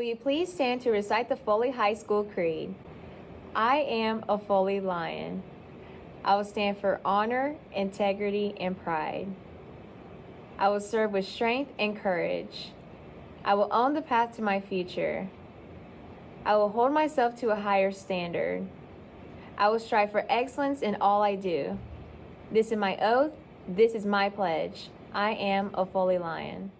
you please stand to recite the Foley High School Creed? I am a Foley Lion. I will stand for honor, integrity, and pride. I will serve with strength and courage. I will own the path to my future. I will hold myself to a higher standard. I will strive for excellence in all I do. This is my oath. This is my pledge. I am a Foley Lion.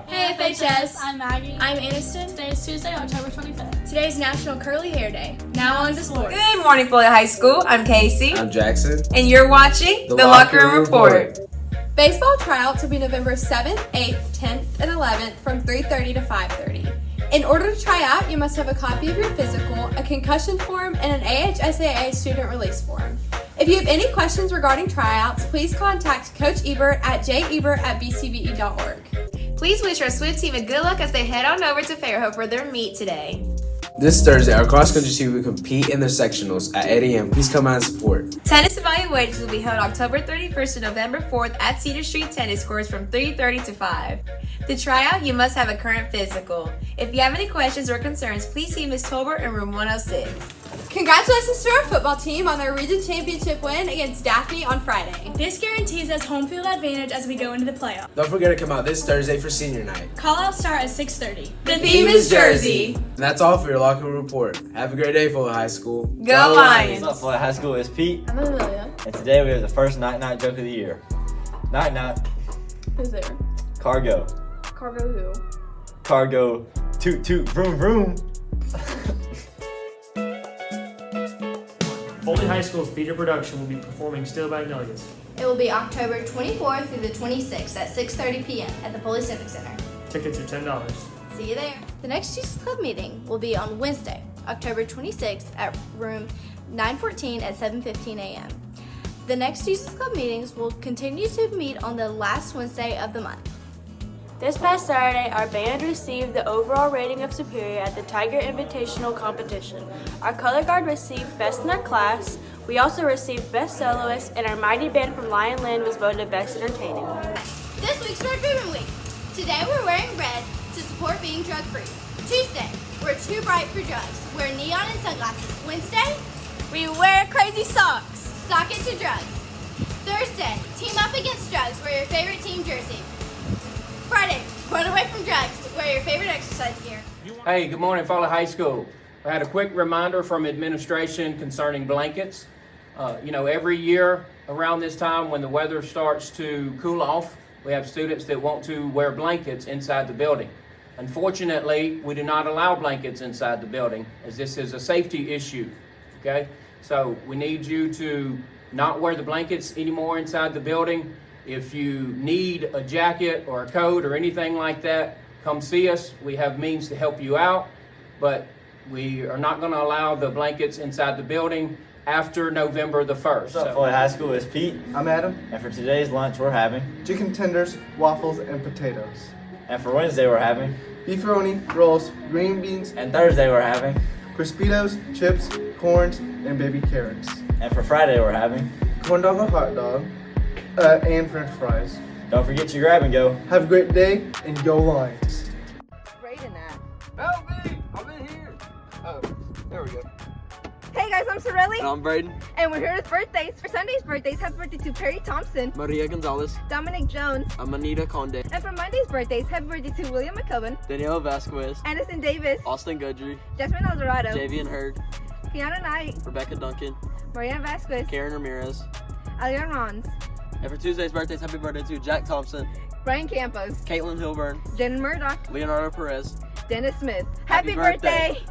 Hey FHS! I'm Maggie. I'm Aniston. Today is Tuesday, October 25th. Today's National Curly Hair Day. Now on to sports. Good morning, Foley High School. I'm Casey. I'm Jackson. And you're watching The Locker Room Report. Baseball tryouts will be November 7th, 8th, 10th, and 11th from 3:30 to 5:30. In order to try out, you must have a copy of your physical, a concussion form, and an AHSAA student release form. If you have any questions regarding tryouts, please contact Coach Ebert at jebert@bcbe.org. Please wish our Swift team a good luck as they head on over to Fairhope for their meet today. This Thursday, our cross-country team will compete in their sectionals at 8 a.m. Please come out and support. Tennis evaluations will be held October 31st to November 4th at Cedar Street Tennis Courts from 3:30 to 5. To try out, you must have a current physical. If you have any questions or concerns, please see Ms. Tolbert in room 106. Congratulations to our football team on their region championship win against Daphne on Friday. This guarantees us home field advantage as we go into the playoffs. Don't forget to come out this Thursday for senior night. Call-outs start at 6:30. The theme is Jersey. And that's all for your locker room report. Have a great day, Foley High School. Go Lions! What's up, Foley High School? It's Pete, I'm Amelia. and today we have the first night joke of the year. Night. Who's there? Cargo. Cargo who? Cargo. Toot, vroom, vroom. Foley High School's theater production will be performing Still Magnolias. It will be October 24th through the 26th at 6:30 p.m. at the Foley Civic Center. Tickets are $10. See you there. The next Jesus Club meeting will be on Wednesday, October 26th at room 914 at 7:15 a.m. The next Jesus Club meetings will continue to meet on the last Wednesday of the month. This past Saturday, our band received the overall rating of Superior at the Tiger Invitational competition. Our color guard received Best in their class. We also received Best Soloist, and our mighty band from Lion Land was voted Best Entertaining. This week's Red Ribbon Week. Today we're wearing red to support being drug-free. Tuesday, we're too bright for drugs. Wear neon and sunglasses. Wednesday, We wear crazy socks. sock it to drugs. Thursday, team up against drugs. Wear your favorite team jersey. Friday, run away from drugs. Wear your favorite exercise gear. Hey, good morning, Foley High School. I had a quick reminder from administration concerning blankets. Every year around this time when the weather starts to cool off, we have students that want to wear blankets inside the building. Unfortunately, we do not allow blankets inside the building as this is a safety issue, okay? So we need you to not wear the blankets anymore inside the building. If you need a jacket or a coat or anything like that, come see us. We have means to help you out, but we are not going to allow the blankets inside the building after November the 1st. What's up, Foley High School? It's Pete, I'm Adam. and for today's lunch we're having, Chicken tenders, waffles, and potatoes. and for Wednesday we're having, Beefaroni, rolls, green beans, and Thursday we're having, Crispitos, chips, corns, and baby carrots. and for Friday we're having. Corn dog or hot dog, and french fries. Don't forget your grab and go. Have a great day, and go Lions. Help me! I'm in here. Oh, there we go. Hey guys, I'm Sorelli, And I'm Braden. and we're here with birthdays. For Sunday's birthdays, happy birthday to Perry Thompson, Maria Gonzalez. Dominic Jones, Amanita Conde. and for Monday's birthdays, happy birthday to William McCubbin, Danielle Vasquez. Anderson Davis, Austin Gudry. Jasmine Alvarado, Javian Hurd. Kiana Knight, Rebecca Duncan. Mariana Vasquez, Karen Ramirez. Alian Rons, And for Tuesday's birthdays, happy birthday to Jack Thompson, Brian Campos, Caitlin Hilburn, Jen Murdoch, Leonardo Perez. Dennis Smith. Happy birthday.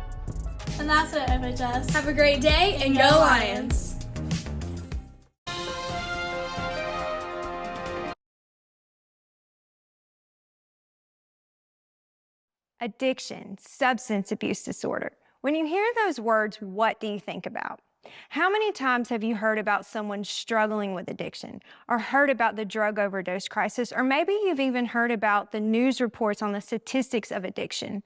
And that's it, FHS. Have a great day and go Lions. Addiction, substance abuse disorder. When you hear those words, what do you think about? How many times have you heard about someone struggling with addiction, or heard about the drug overdose crisis, or maybe you've even heard about the news reports on the statistics of addiction?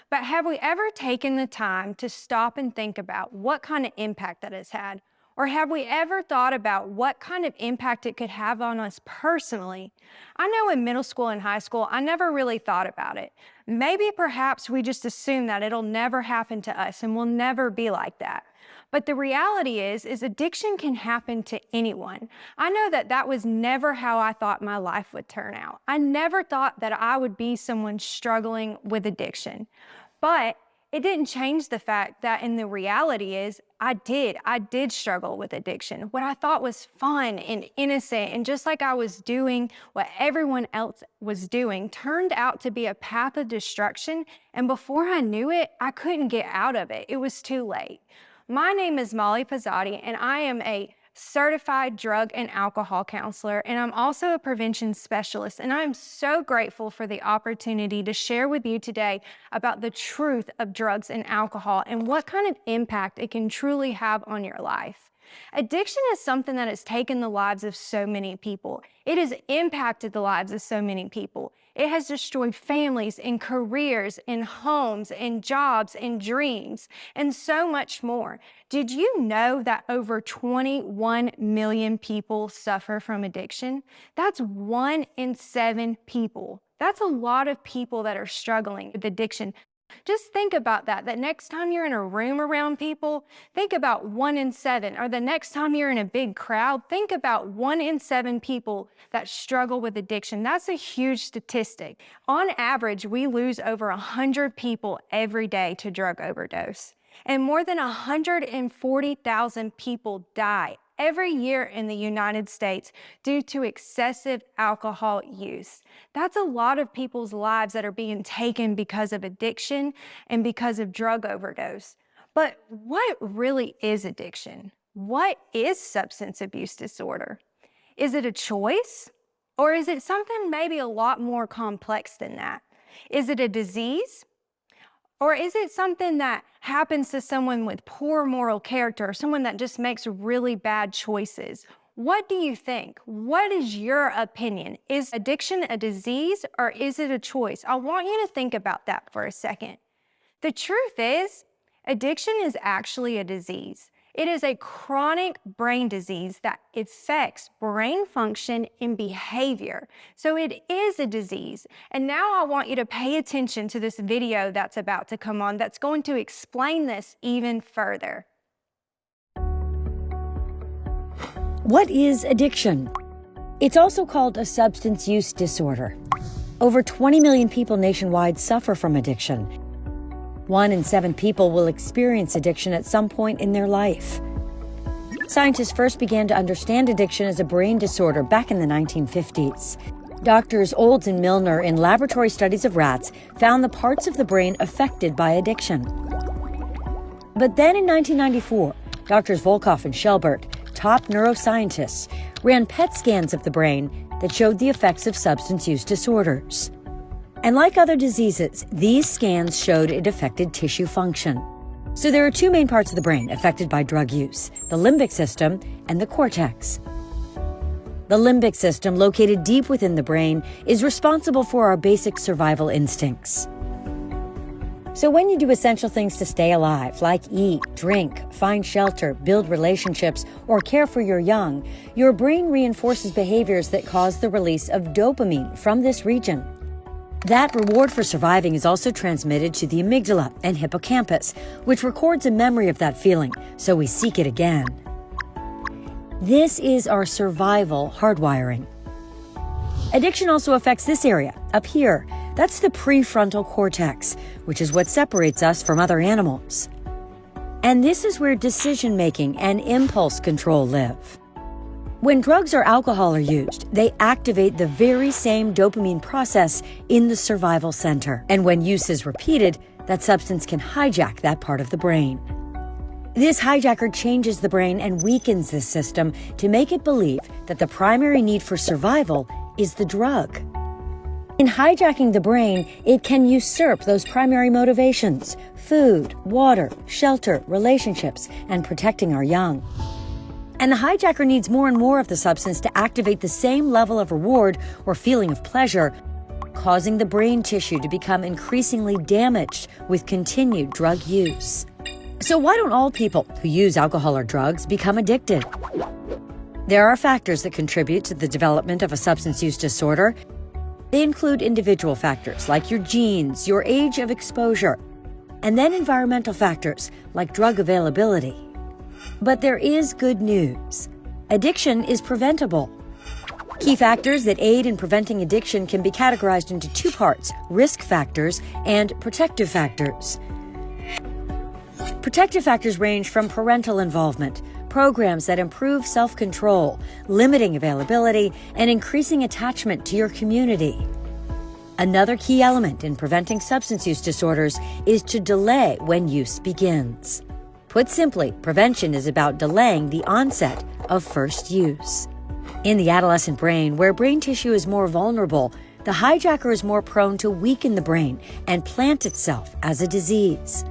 But have we ever taken the time to stop and think about what kind of impact that has had, Or have we ever thought about what kind of impact it could have on us personally? I know in middle school and high school, I never really thought about it. Maybe perhaps we just assume that it'll never happen to us and we'll never be like that. But the reality is addiction can happen to anyone. I know that was never how I thought my life would turn out. I never thought that I would be someone struggling with addiction. But it didn't change the fact that in the reality is I did struggle with addiction. What I thought was fun and innocent and just like I was doing what everyone else was doing turned out to be a path of destruction. And before I knew it, I couldn't get out of it. It was too late. My name is Molly Pizzotti, and I am a certified drug and alcohol counselor, and I'm also a prevention specialist. And I'm so grateful for the opportunity to share with you today about the truth of drugs and alcohol and what kind of impact it can truly have on your life. Addiction is something that has taken the lives of so many people. It has impacted the lives of so many people. It has destroyed families and careers and homes and jobs and dreams and so much more. Did you know that over 21 million people suffer from addiction? That's 1 in 7 people. That's a lot of people that are struggling with addiction. Just think about that next time you're in a room around people, think about 1 in 7. Or the next time you're in a big crowd, think about 1 in 7 people that struggle with addiction. That's a huge statistic. On average, we lose over 100 people every day to drug overdose. And more than 140,000 people die every year in the United States due to excessive alcohol use. That's a lot of people's lives that are being taken because of addiction and because of drug overdose. But what really is addiction? What is substance abuse disorder? Is it a choice? Or is it something maybe a lot more complex than that? Is it a disease? Or is it something that happens to someone with poor moral character, or someone that just makes really bad choices? What do you think? What is your opinion? Is addiction a disease or is it a choice? I want you to think about that for a second. The truth is, addiction is actually a disease. It is a chronic brain disease that affects brain function and behavior. So it is a disease. And now I want you to pay attention to this video that's about to come on that's going to explain this even further. What is addiction? It's also called a substance use disorder. Over 20 million people nationwide suffer from addiction. 1 in 7 people will experience addiction at some point in their life. Scientists first began to understand addiction as a brain disorder back in the 1950s. Doctors Olds and Milner, in laboratory studies of rats, found the parts of the brain affected by addiction. But then in 1994, Doctors Volkoff and Shelbert, top neuroscientists, ran PET scans of the brain that showed the effects of substance use disorders. And like other diseases, these scans showed it affected tissue function. So there are 2 main parts of the brain affected by drug use: the limbic system and the cortex. The limbic system, located deep within the brain, is responsible for our basic survival instincts. So when you do essential things to stay alive, like eat, drink, find shelter, build relationships, or care for your young, your brain reinforces behaviors that cause the release of dopamine from this region. That reward for surviving is also transmitted to the amygdala and hippocampus, which records a memory of that feeling, so we seek it again. This is our survival hardwiring. Addiction also affects this area, up here. That's the prefrontal cortex, which is what separates us from other animals. And this is where decision-making and impulse control live. When drugs or alcohol are used, they activate the very same dopamine process in the survival center. And when use is repeated, that substance can hijack that part of the brain. This hijacker changes the brain and weakens this system to make it believe that the primary need for survival is the drug. In hijacking the brain, it can usurp those primary motivations: food, water, shelter, relationships, and protecting our young. And the hijacker needs more and more of the substance to activate the same level of reward or feeling of pleasure, causing the brain tissue to become increasingly damaged with continued drug use. So why don't all people who use alcohol or drugs become addicted? There are factors that contribute to the development of a substance use disorder. They include individual factors like your genes, your age of exposure, and then environmental factors like drug availability. But there is good news. Addiction is preventable. Key factors that aid in preventing addiction can be categorized into two parts: risk factors and protective factors. Protective factors range from parental involvement, programs that improve self-control, limiting availability, and increasing attachment to your community. Another key element in preventing substance use disorders is to delay when use begins. Put simply, prevention is about delaying the onset of first use. In the adolescent brain, where brain tissue is more vulnerable, the hijacker is more prone to weaken the brain and plant itself as a disease.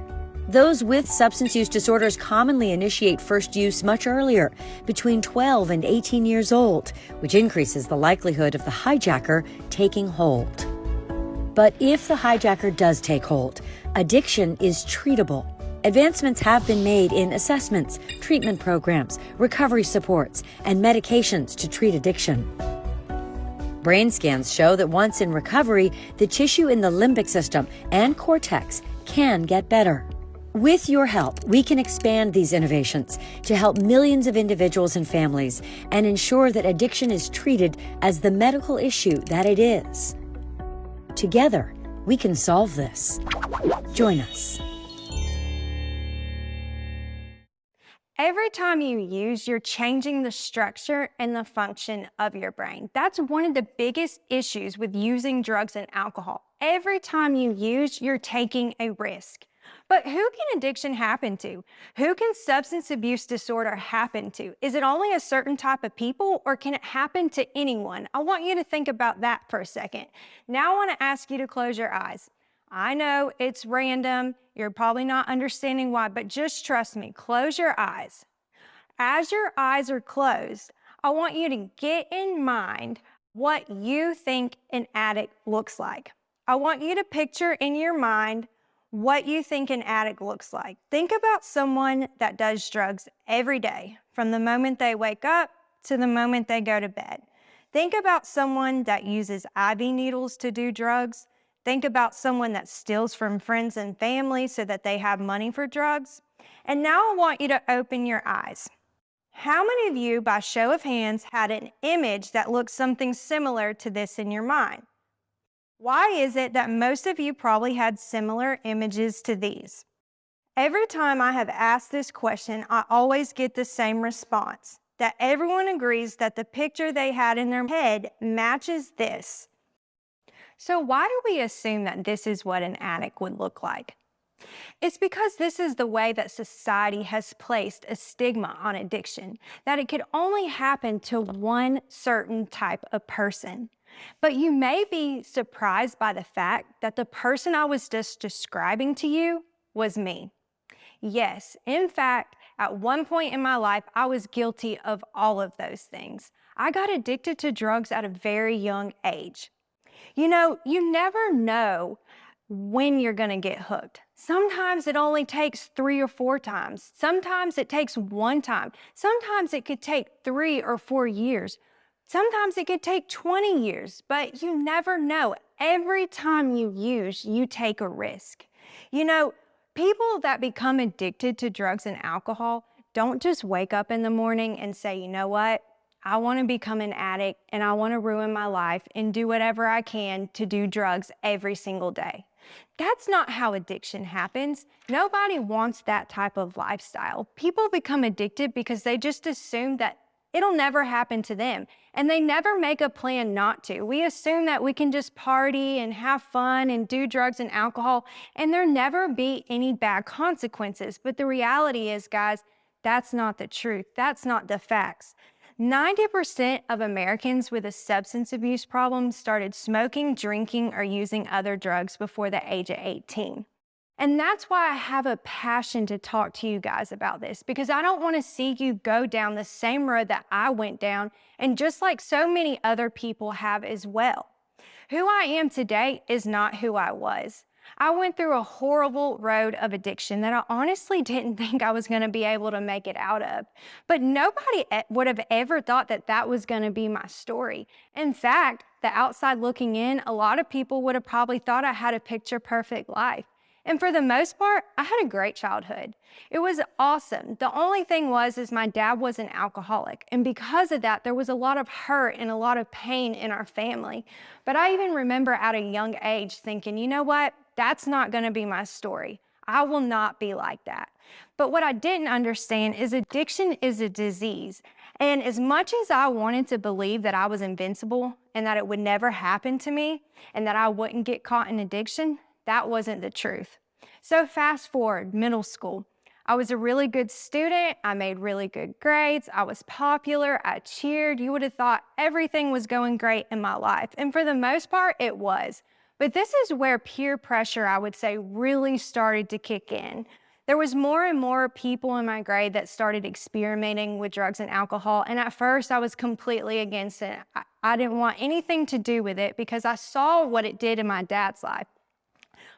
Those with substance use disorders commonly initiate first use much earlier, between 12 and 18 years old, which increases the likelihood of the hijacker taking hold. But if the hijacker does take hold, addiction is treatable. Advancements have been made in assessments, treatment programs, recovery supports, and medications to treat addiction. Brain scans show that once in recovery, the tissue in the limbic system and cortex can get better. With your help, we can expand these innovations to help millions of individuals and families and ensure that addiction is treated as the medical issue that it is. Together, we can solve this. Join us. Every time you use, you're changing the structure and the function of your brain. That's one of the biggest issues with using drugs and alcohol. Every time you use, you're taking a risk. But who can addiction happen to? Who can substance abuse disorder happen to? Is it only a certain type of people, or can it happen to anyone? I want you to think about that for a second. Now I want to ask you to close your eyes. I know it's random. You're probably not understanding why, but just trust me. Close your eyes. As your eyes are closed, I want you to get in mind what you think an addict looks like. I want you to picture in your mind what you think an addict looks like. Think about someone that does drugs every day, from the moment they wake up to the moment they go to bed. Think about someone that uses IV needles to do drugs. Think about someone that steals from friends and family so that they have money for drugs. And now I want you to open your eyes. How many of you, by show of hands, had an image that looked something similar to this in your mind? Why is it that most of you probably had similar images to these? Every time I have asked this question, I always get the same response, that everyone agrees that the picture they had in their head matches this. So why do we assume that this is what an addict would look like? It's because this is the way that society has placed a stigma on addiction, that it could only happen to one certain type of person. But you may be surprised by the fact that the person I was just describing to you was me. Yes, in fact, at one point in my life, I was guilty of all of those things. I got addicted to drugs at a very young age. You know, you never know when you're going to get hooked. Sometimes it only takes 3 or 4 times. Sometimes it takes 1 time. Sometimes it could take 3 or 4 years. Sometimes it could take 20 years, but you never know. Every time you use, you take a risk. You know, people that become addicted to drugs and alcohol don't just wake up in the morning and say, you know what? I want to become an addict and I want to ruin my life and do whatever I can to do drugs every single day. That's not how addiction happens. Nobody wants that type of lifestyle. People become addicted because they just assume that it'll never happen to them, and they never make a plan not to. We assume that we can just party and have fun and do drugs and alcohol, and there never be any bad consequences. But the reality is, guys, that's not the truth. That's not the facts. 90% of Americans with a substance abuse problem started smoking, drinking, or using other drugs before the age of 18. And that's why I have a passion to talk to you guys about this, because I don't want to see you go down the same road that I went down, and just like so many other people have as well. Who I am today is not who I was. I went through a horrible road of addiction that I honestly didn't think I was going to be able to make it out of. But nobody would have ever thought that that was going to be my story. In fact, the outside looking in, a lot of people would have probably thought I had a picture-perfect life. And for the most part, I had a great childhood. It was awesome. The only thing is my dad was an alcoholic. And because of that, there was a lot of hurt and a lot of pain in our family. But I even remember at a young age thinking, you know what? That's not going to be my story. I will not be like that. But what I didn't understand is addiction is a disease. And as much as I wanted to believe that I was invincible and that it would never happen to me and that I wouldn't get caught in addiction, that wasn't the truth. So fast forward, middle school. I was a really good student. I made really good grades. I was popular. I cheered. You would have thought everything was going great in my life. And for the most part, it was. But this is where peer pressure, I would say, really started to kick in. There was more and more people in my grade that started experimenting with drugs and alcohol. And at first, I was completely against it. I didn't want anything to do with it because I saw what it did in my dad's life.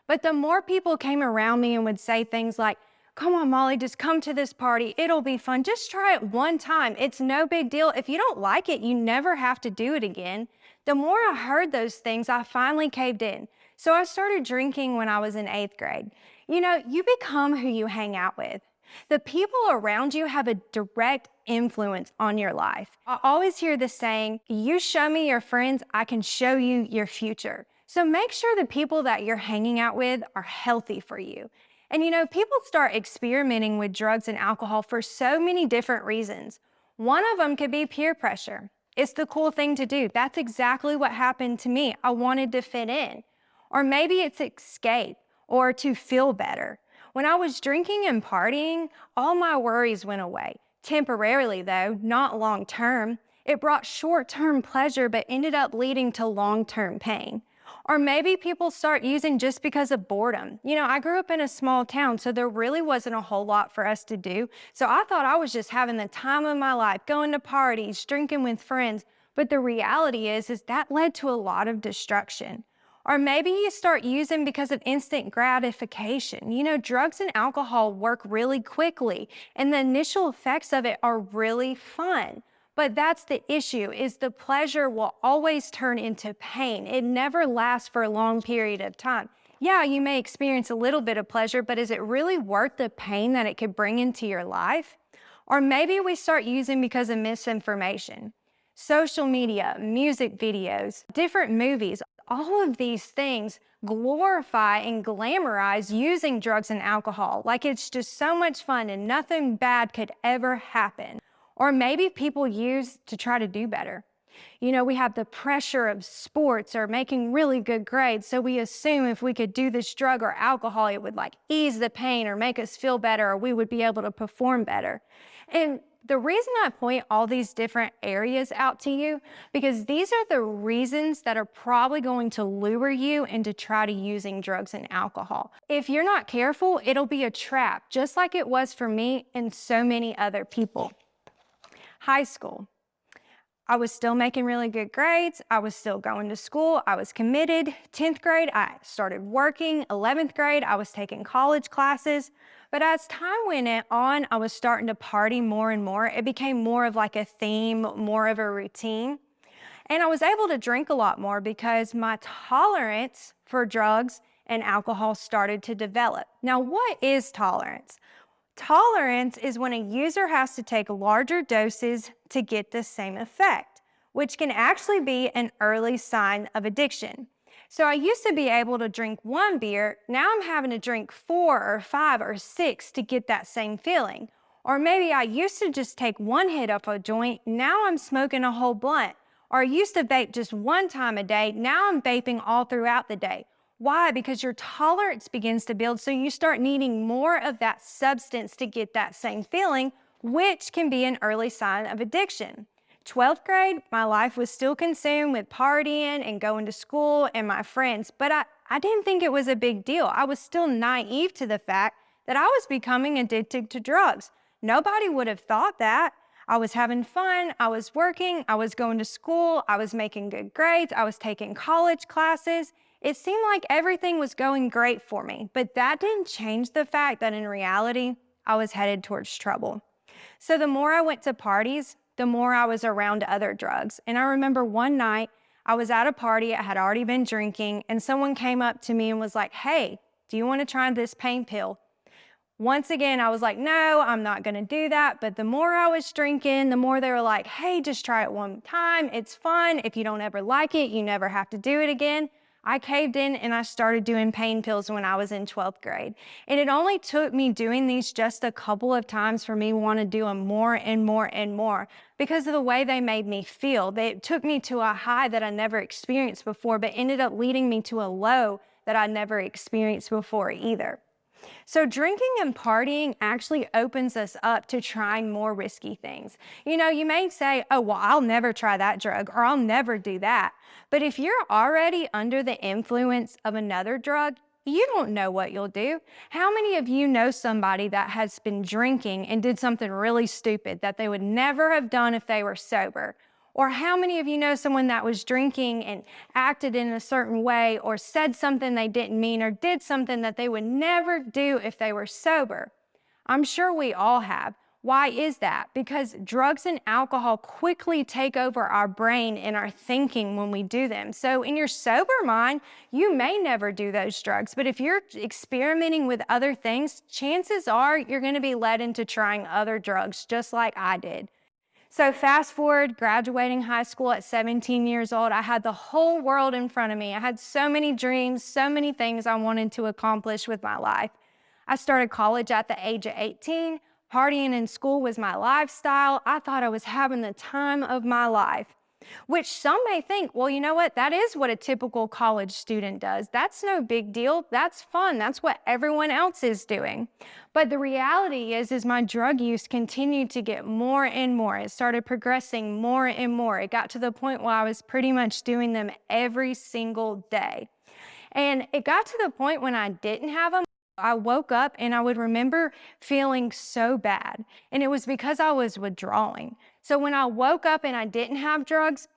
But the more people came around me and would say things like, come on, Molly, just come to this party. It'll be fun. Just try it one time. It's no big deal. If you don't like it, you never have to do it again. The more I heard those things, I finally caved in. So I started drinking when I was in 8th grade. You know, you become who you hang out with. The people around you have a direct influence on your life. I always hear the saying, you show me your friends, I can show you your future. So make sure the people that you're hanging out with are healthy for you. And you know, people start experimenting with drugs and alcohol for so many different reasons. One of them could be peer pressure. It's the cool thing to do. That's exactly what happened to me. I wanted to fit in. Or maybe it's escape or to feel better. When I was drinking and partying, all my worries went away. Temporarily though, not long term. It brought short-term pleasure but ended up leading to long-term pain. Or maybe people start using just because of boredom. You know, I grew up in a small town, so there really wasn't a whole lot for us to do. So I thought I was just having the time of my life, going to parties, drinking with friends. But the reality is that led to a lot of destruction. Or maybe you start using because of instant gratification. You know, drugs and alcohol work really quickly, and the initial effects of it are really fun. But that's the issue, is the pleasure will always turn into pain. It never lasts for a long period of time. Yeah, you may experience a little bit of pleasure, but is it really worth the pain that it could bring into your life? Or maybe we start using because of misinformation. Social media, music videos, different movies, all of these things glorify and glamorize using drugs and alcohol like it's just so much fun and nothing bad could ever happen. Or maybe people use to try to do better. You know, we have the pressure of sports or making really good grades, so we assume if we could do this drug or alcohol, it would like ease the pain or make us feel better, or we would be able to perform better. And the reason I point all these different areas out to you, because these are the reasons that are probably going to lure you into try to using drugs and alcohol. If you're not careful, it'll be a trap, just like it was for me and so many other people. High school. I was still making really good grades. I was still going to school. I was committed. 10th grade, I started working. 11th grade, I was taking college classes. But as time went on, I was starting to party more and more. It became more of like a theme, more of a routine. And I was able to drink a lot more because my tolerance for drugs and alcohol started to develop. Now, what is tolerance? Tolerance is when a user has to take larger doses to get the same effect, which can actually be an early sign of addiction. So I used to be able to drink 1 beer, now I'm having to drink 4 or 5 or 6 to get that same feeling. Or maybe I used to just take 1 hit of a joint, now I'm smoking a whole blunt. Or I used to vape just 1 time a day, now I'm vaping all throughout the day. Why? Because your tolerance begins to build, so you start needing more of that substance to get that same feeling, which can be an early sign of addiction. 12th grade, my life was still consumed with partying and going to school and my friends, but I didn't think it was a big deal. I was still naive to the fact that I was becoming addicted to drugs. Nobody would have thought that. I was having fun, I was working, I was going to school, I was making good grades, I was taking college classes. It seemed like everything was going great for me, but that didn't change the fact that in reality, I was headed towards trouble. So the more I went to parties, the more I was around other drugs. And I remember one night, I was at a party, I had already been drinking, and someone came up to me and was like, "Hey, do you want to try this pain pill?" Once again, I was like, "No, I'm not gonna do that." But the more I was drinking, the more they were like, "Hey, just try it one time. It's fun. If you don't ever like it, you never have to do it again." I caved in and I started doing pain pills when I was in 12th grade. And it only took me doing these just a couple of times for me to want to do them more and more and more because of the way they made me feel. They took me to a high that I never experienced before, but ended up leading me to a low that I never experienced before either. So drinking and partying actually opens us up to trying more risky things. You know, you may say, "Oh, well, I'll never try that drug," or "I'll never do that." But if you're already under the influence of another drug, you don't know what you'll do. How many of you know somebody that has been drinking and did something really stupid that they would never have done if they were sober? Or how many of you know someone that was drinking and acted in a certain way or said something they didn't mean or did something that they would never do if they were sober? I'm sure we all have. Why is that? Because drugs and alcohol quickly take over our brain and our thinking when we do them. So in your sober mind, you may never do those drugs, but if you're experimenting with other things, chances are you're going to be led into trying other drugs just like I did. So fast forward, graduating high school at 17 years old, I had the whole world in front of me. I had so many dreams, so many things I wanted to accomplish with my life. I started college at the age of 18. Partying in school was my lifestyle. I thought I was having the time of my life, which some may think, well, you know what? That is what a typical college student does. That's no big deal. That's fun. That's what everyone else is doing. But the reality is my drug use continued to get more and more. It started progressing more and more. It got to the point where I was pretty much doing them every single day. And it got to the point when I didn't have them, I woke up and I would remember feeling so bad. And it was because I was withdrawing. So when I woke up and I didn't have drugs,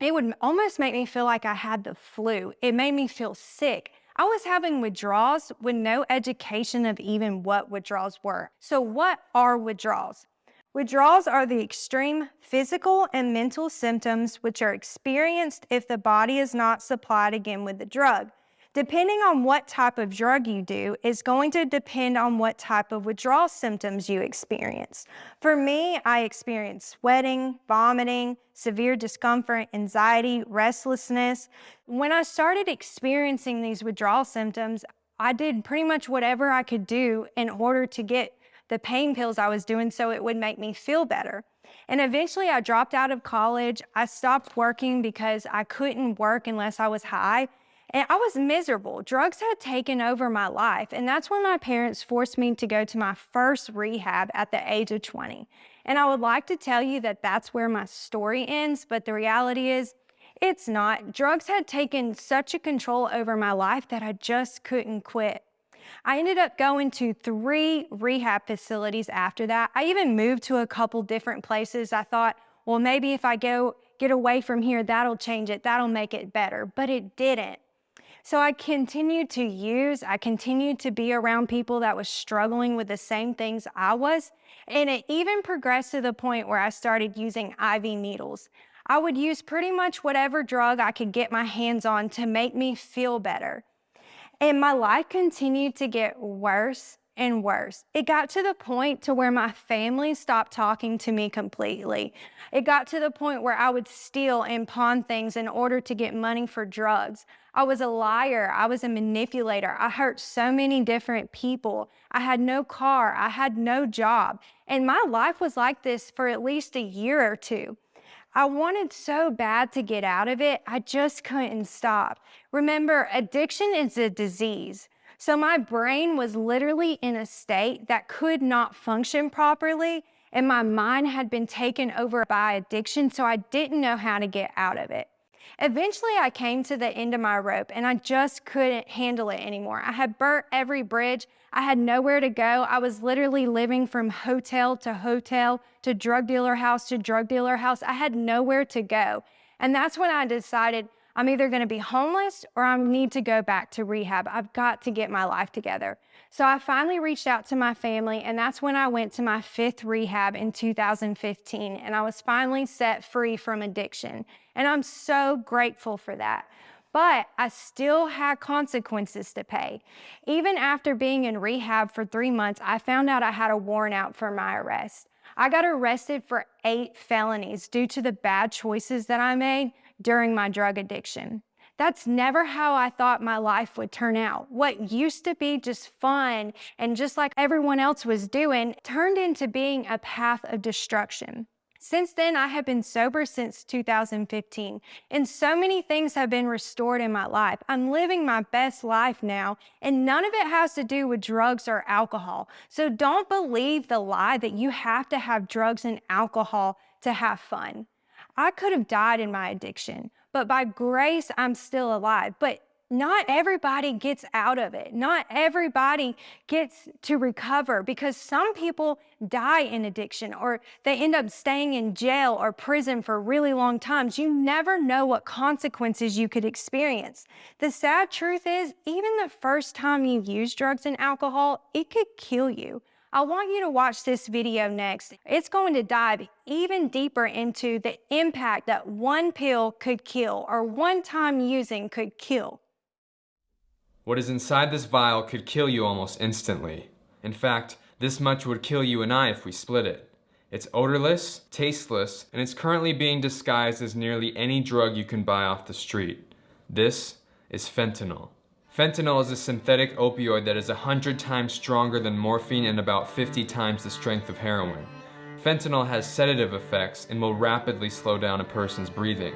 it would almost make me feel like I had the flu. It made me feel sick. I was having withdrawals with no education of even what withdrawals were. So what are withdrawals? Withdrawals are the extreme physical and mental symptoms which are experienced if the body is not supplied again with the drug. Depending on what type of drug you do is going to depend on what type of withdrawal symptoms you experience. For me, I experienced sweating, vomiting, severe discomfort, anxiety, restlessness. When I started experiencing these withdrawal symptoms, I did pretty much whatever I could do in order to get the pain pills I was doing so it would make me feel better. And eventually I dropped out of college. I stopped working because I couldn't work unless I was high. And I was miserable. Drugs had taken over my life. And that's when my parents forced me to go to my first rehab at the age of 20. And I would like to tell you that that's where my story ends, but the reality is it's not. Drugs had taken such a control over my life that I just couldn't quit. I ended up going to 3 rehab facilities after that. I even moved to a couple different places. I thought, well, maybe if I get away from here, that'll change it. That'll make it better. But it didn't. So I continued to use, I continued to be around people that was struggling with the same things I was. And it even progressed to the point where I started using IV needles. I would use pretty much whatever drug I could get my hands on to make me feel better. And my life continued to get worse and worse. It got to the point to where my family stopped talking to me completely. It got to the point where I would steal and pawn things in order to get money for drugs. I was a liar. I was a manipulator. I hurt so many different people. I had no car. I had no job. And my life was like this for at least a year or two. I wanted so bad to get out of it, I just couldn't stop. Remember, addiction is a disease. So my brain was literally in a state that could not function properly, and my mind had been taken over by addiction, so I didn't know how to get out of it. Eventually, I came to the end of my rope, and I just couldn't handle it anymore. I had burnt every bridge. I had nowhere to go. I was literally living from hotel to drug dealer house to drug dealer house. I had nowhere to go. And that's when I decided I'm either going to be homeless or I need to go back to rehab. I've got to get my life together. So I finally reached out to my family, and that's when I went to my 5th rehab in 2015, and I was finally set free from addiction. And I'm so grateful for that. But I still had consequences to pay. Even after being in rehab for 3 months, I found out I had a warrant out for my arrest. I got arrested for 8 felonies due to the bad choices that I made during my drug addiction. That's never how I thought my life would turn out. What used to be just fun and just like everyone else was doing turned into being a path of destruction. Since then, I have been sober since 2015, and so many things have been restored in my life. I'm living my best life now, and none of it has to do with drugs or alcohol. So don't believe the lie that you have to have drugs and alcohol to have fun. I could have died in my addiction, but by grace, I'm still alive. But not everybody gets out of it. Not everybody gets to recover, because some people die in addiction or they end up staying in jail or prison for really long times. You never know what consequences you could experience. The sad truth is, even the first time you use drugs and alcohol, it could kill you. I want you to watch this video next. It's going to dive even deeper into the impact that one pill could kill or one time using could kill. What is inside this vial could kill you almost instantly. In fact, this much would kill you and I if we split it. It's odorless, tasteless, and it's currently being disguised as nearly any drug you can buy off the street. This is fentanyl. Fentanyl is a synthetic opioid that is 100 times stronger than morphine and about 50 times the strength of heroin. Fentanyl has sedative effects and will rapidly slow down a person's breathing.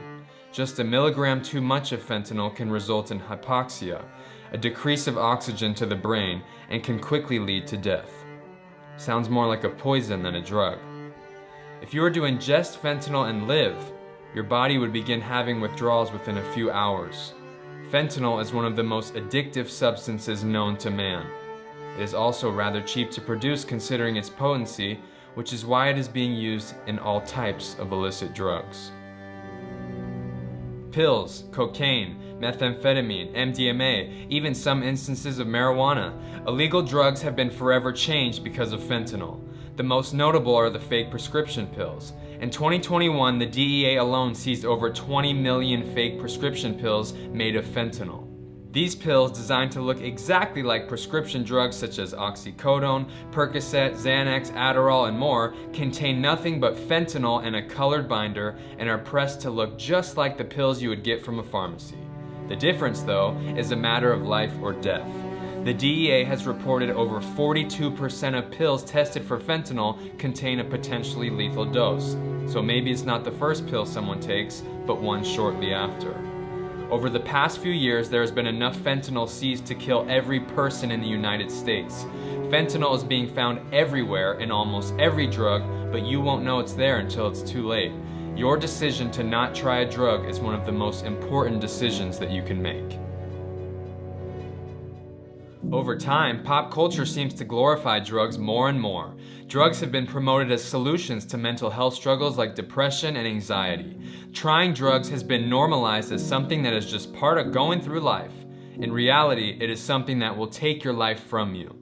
Just a milligram too much of fentanyl can result in hypoxia, a decrease of oxygen to the brain, and can quickly lead to death. Sounds more like a poison than a drug. If you were to ingest fentanyl and live, your body would begin having withdrawals within a few hours. Fentanyl is one of the most addictive substances known to man. It is also rather cheap to produce considering its potency, which is why it is being used in all types of illicit drugs. Pills, cocaine, methamphetamine, MDMA, even some instances of marijuana. Illegal drugs have been forever changed because of fentanyl. The most notable are the fake prescription pills. In 2021, the DEA alone seized over 20 million fake prescription pills made of fentanyl. These pills, designed to look exactly like prescription drugs such as oxycodone, Percocet, Xanax, Adderall, and more, contain nothing but fentanyl and a colored binder and are pressed to look just like the pills you would get from a pharmacy. The difference, though, is a matter of life or death. The DEA has reported over 42% of pills tested for fentanyl contain a potentially lethal dose. So maybe it's not the first pill someone takes, but one shortly after. Over the past few years, there has been enough fentanyl seized to kill every person in the United States. Fentanyl is being found everywhere in almost every drug, but you won't know it's there until it's too late. Your decision to not try a drug is one of the most important decisions that you can make. Over time, pop culture seems to glorify drugs more and more. Drugs have been promoted as solutions to mental health struggles like depression and anxiety. Trying drugs has been normalized as something that is just part of going through life. In reality, it is something that will take your life from you.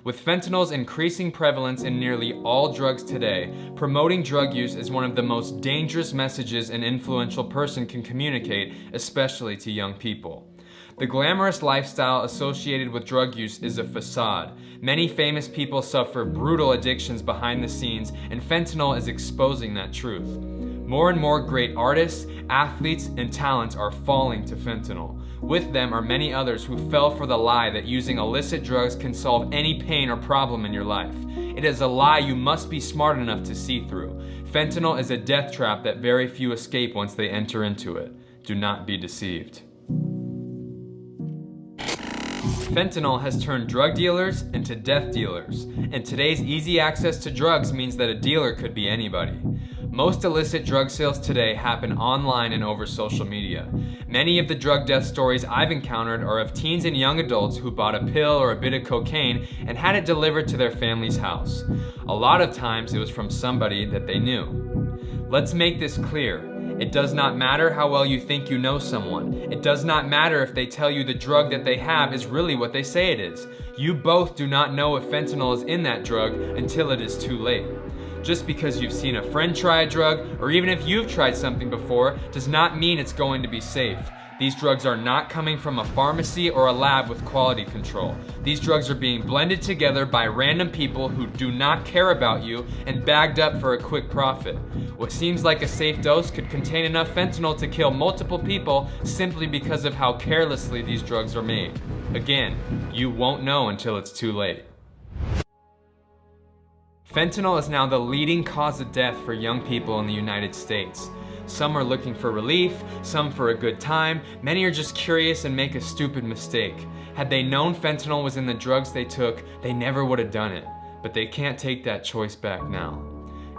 With fentanyl's increasing prevalence in nearly all drugs today, promoting drug use is one of the most dangerous messages an influential person can communicate, especially to young people. The glamorous lifestyle associated with drug use is a facade. Many famous people suffer brutal addictions behind the scenes, and fentanyl is exposing that truth. More and more great artists, athletes, and talents are falling to fentanyl. With them are many others who fell for the lie that using illicit drugs can solve any pain or problem in your life. It is a lie you must be smart enough to see through. Fentanyl is a death trap that very few escape once they enter into it. Do not be deceived. Fentanyl has turned drug dealers into death dealers, and today's easy access to drugs means that a dealer could be anybody. Most illicit drug sales today happen online and over social media. Many of the drug death stories I've encountered are of teens and young adults who bought a pill or a bit of cocaine and had it delivered to their family's house. A lot of times it was from somebody that they knew. Let's make this clear. It does not matter how well you think you know someone. It does not matter if they tell you the drug that they have is really what they say it is. You both do not know if fentanyl is in that drug until it is too late. Just because you've seen a friend try a drug, or even if you've tried something before, does not mean it's going to be safe. These drugs are not coming from a pharmacy or a lab with quality control. These drugs are being blended together by random people who do not care about you and bagged up for a quick profit. What seems like a safe dose could contain enough fentanyl to kill multiple people simply because of how carelessly these drugs are made. Again, you won't know until it's too late. Fentanyl is now the leading cause of death for young people in the United States. Some are looking for relief, some for a good time, many are just curious and make a stupid mistake. Had they known fentanyl was in the drugs they took, they never would have done it. But they can't take that choice back now.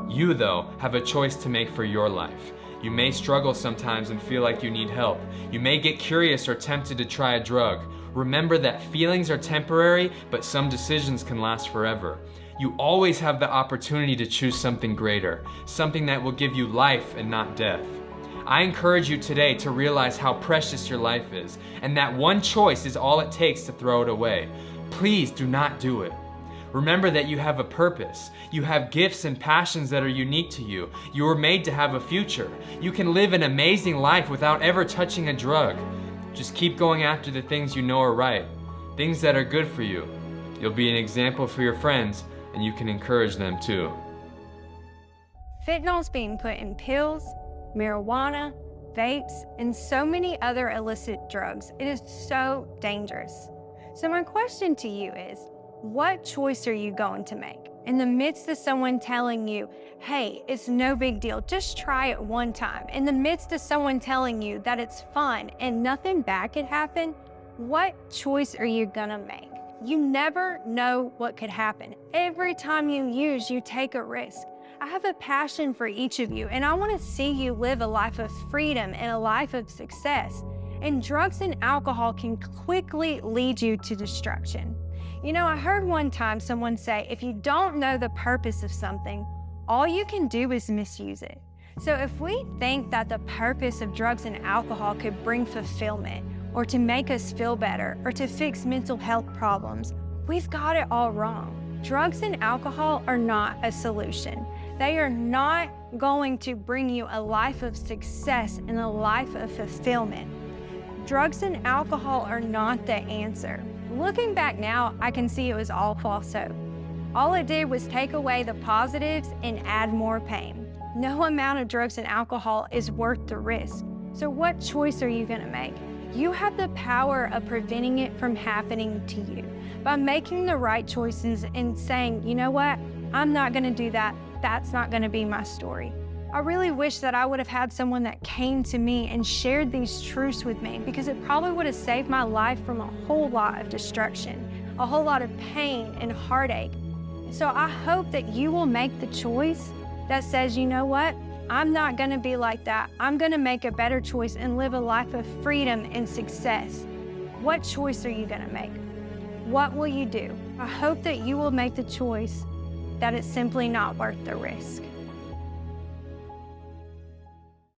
You, though, have a choice to make for your life. You may struggle sometimes and feel like you need help. You may get curious or tempted to try a drug. Remember that feelings are temporary, but some decisions can last forever. You always have the opportunity to choose something greater, something that will give you life and not death. I encourage you today to realize how precious your life is, and that one choice is all it takes to throw it away. Please do not do it. Remember that you have a purpose. You have gifts and passions that are unique to you. You were made to have a future. You can live an amazing life without ever touching a drug. Just keep going after the things you know are right, things that are good for you. You'll be an example for your friends, and you can encourage them too. Fentanyl's being put in pills, marijuana, vapes, and so many other illicit drugs. It is so dangerous. So my question to you is, what choice are you going to make? In the midst of someone telling you, hey, it's no big deal, just try it one time. In the midst of someone telling you that it's fun and nothing bad could happen, what choice are you gonna make? You never know what could happen. Every time you use, you take a risk. I have a passion for each of you, and I want to see you live a life of freedom and a life of success. And drugs and alcohol can quickly lead you to destruction. You know, I heard one time someone say, if you don't know the purpose of something, all you can do is misuse it. So if we think that the purpose of drugs and alcohol could bring fulfillment, or to make us feel better, or to fix mental health problems, we've got it all wrong. Drugs and alcohol are not a solution. They are not going to bring you a life of success and a life of fulfillment. Drugs and alcohol are not the answer. Looking back now, I can see it was all false hope. All it did was take away the positives and add more pain. No amount of drugs and alcohol is worth the risk. So what choice are you gonna make? You have the power of preventing it from happening to you by making the right choices and saying, you know what, I'm not gonna do that. That's not gonna be my story. I really wish that I would have had someone that came to me and shared these truths with me, because it probably would have saved my life from a whole lot of destruction, a whole lot of pain and heartache. So I hope that you will make the choice that says, you know what, I'm not gonna be like that. I'm gonna make a better choice and live a life of freedom and success. What choice are you gonna make? What will you do? I hope that you will make the choice that it's simply not worth the risk.